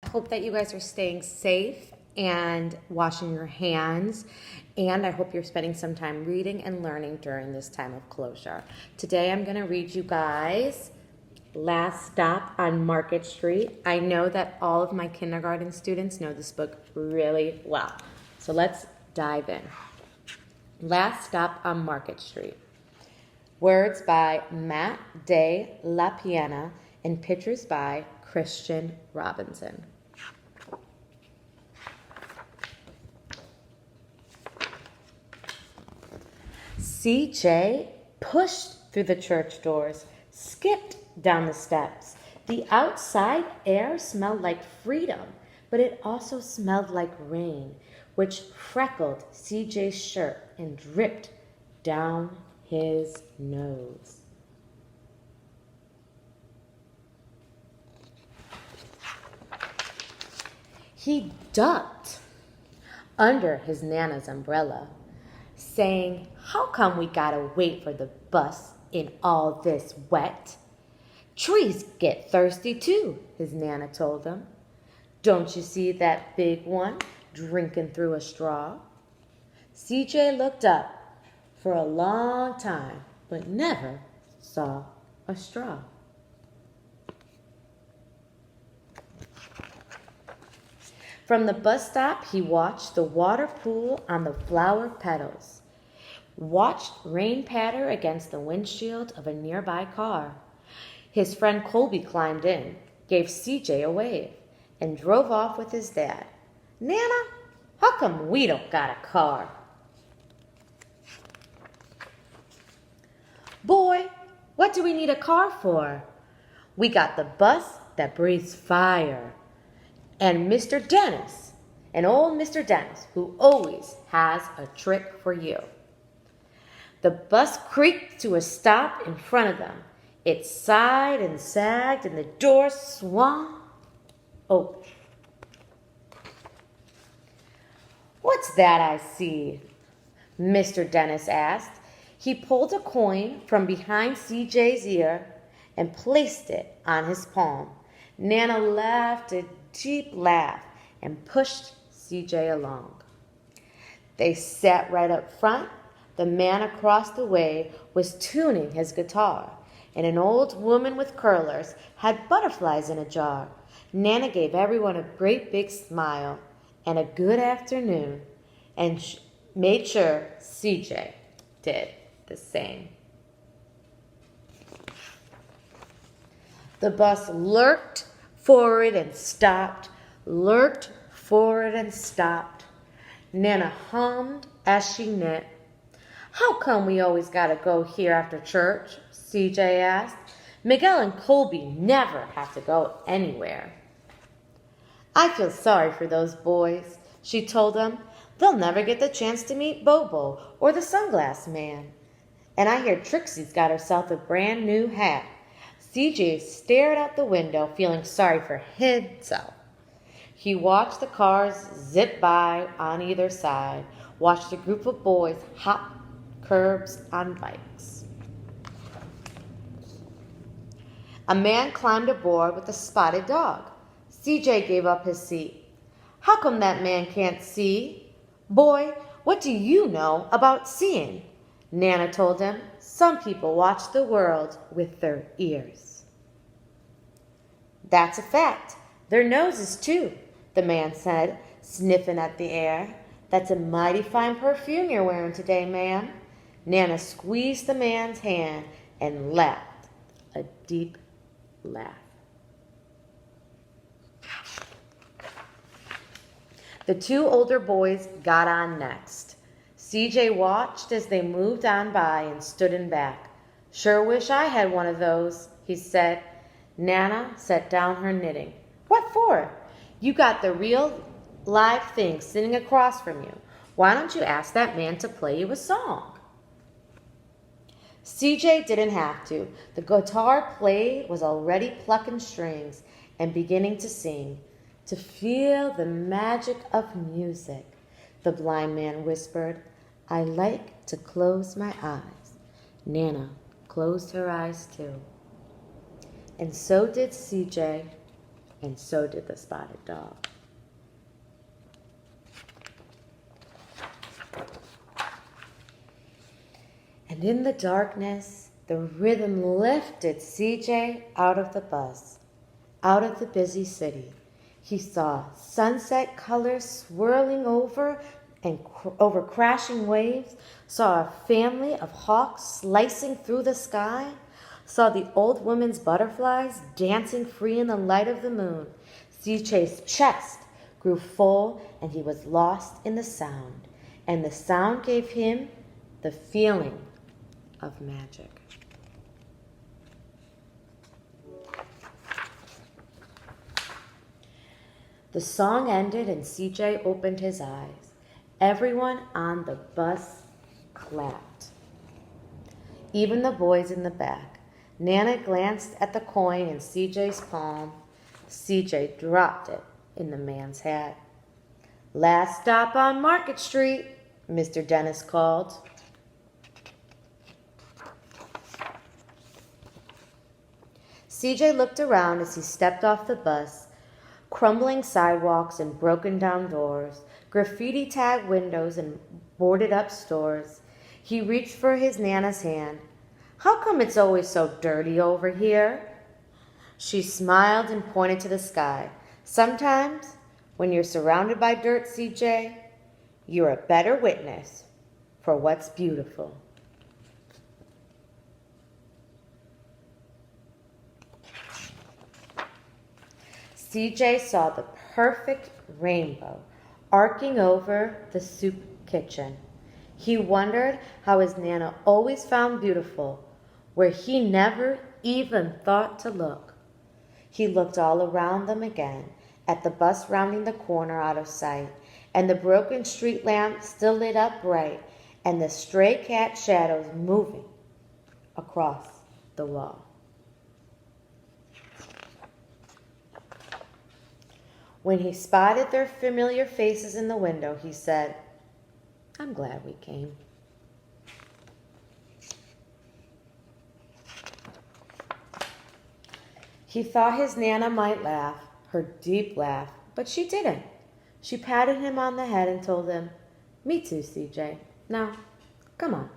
hope that you guys are staying safe and washing your hands. And I hope you're spending some time reading and learning during this time of closure. Today I'm going to read you guys Last Stop on Market Street. I know that all of my kindergarten students know this book really well. So let's dive in. Last Stop on Market Street. Words by Matt de la Piana and pictures by Christian Robinson. CJ pushed through the church doors, skipped down the steps. The outside air smelled like freedom, but it also smelled like rain, which freckled CJ's shirt and dripped down his nose. He ducked under his Nana's umbrella, saying, "How come we gotta wait for the bus in all this wet?" "Trees get thirsty too," his Nana told him. "Don't you see that big one drinking through a straw?" CJ looked up for a long time, but never saw a straw. From the bus stop, he watched the water pool on the flower petals, watched rain patter against the windshield of a nearby car. His friend Colby climbed in, gave CJ a wave, and drove off with his dad. "Nana, how come we don't got a car?" "Boy, what do we need a car for? We got the bus that breathes fire. And Mr. Dennis, and old Mr. Dennis, who always has a trick for you." The bus creaked to a stop in front of them. It sighed and sagged, and the door swung open. "What's that I see?" Mr. Dennis asked. He pulled a coin from behind CJ's ear and placed it on his palm. Nana laughed a deep laugh and pushed CJ along. They sat right up front. The man across the way was tuning his guitar, and an old woman with curlers had butterflies in a jar. Nana gave everyone a great big smile and a good afternoon, and made sure CJ did the same. The bus lurked forward and stopped, lurked forward and stopped. Nana hummed as she knit. "How come we always gotta go here after church?" CJ asked. "Miguel and Colby never have to go anywhere." "I feel sorry for those boys," she told them. "They'll never get the chance to meet Bobo or the sunglass man. And I hear Trixie's got herself a brand new hat." CJ stared out the window, feeling sorry for himself. He watched the cars zip by on either side, watched a group of boys hop curbs on bikes. A man climbed aboard with a spotted dog. CJ gave up his seat. "How come that man can't see?" "Boy, what do you know about seeing?" Nana told him. "Some people watch the world with their ears." "That's a fact. Their noses, too," the man said, sniffing at the air. "That's a mighty fine perfume you're wearing today, ma'am." Nana squeezed the man's hand and laughed a deep laugh. The two older boys got on next. CJ watched as they moved on by and stood in back. "Sure wish I had one of those," he said. Nana set down her knitting. "What for? You got the real live thing sitting across from you. Why don't you ask that man to play you a song?" CJ didn't have to. The guitar played was already plucking strings and beginning to sing. "To feel the magic of music," the blind man whispered. "I like to close my eyes." Nana closed her eyes too. And so did CJ. and so did the spotted dog. And in the darkness, the rhythm lifted CJ out of the bus, out of the busy city. He saw sunset colors swirling over over crashing waves, saw a family of hawks slicing through the sky, saw the old woman's butterflies dancing free in the light of the moon. CJ's chest grew full, and he was lost in the sound, and the sound gave him the feeling of magic. The song ended and CJ opened his eyes. Everyone on the bus clapped, even the boys in the back. Nana glanced at the coin in CJ's palm. CJ dropped it in the man's hat. "Last stop on Market Street," Mr. Dennis called. CJ looked around as he stepped off the bus. Crumbling sidewalks and broken down doors, graffiti tagged windows and boarded up stores. He reached for his Nana's hand. "How come it's always so dirty over here?" She smiled and pointed to the sky. "Sometimes, when you're surrounded by dirt, CJ, you're a better witness for what's beautiful." CJ saw the perfect rainbow arcing over the soup kitchen. He wondered how his Nana always found beautiful where he never even thought to look. He looked all around them again, at the bus rounding the corner out of sight, and the broken street lamp still lit up bright, and the stray cat shadows moving across the wall. When he spotted their familiar faces in the window, he said, "I'm glad we came." He thought his Nana might laugh, her deep laugh, but she didn't. She patted him on the head and told him, "Me too, CJ. Now, come on."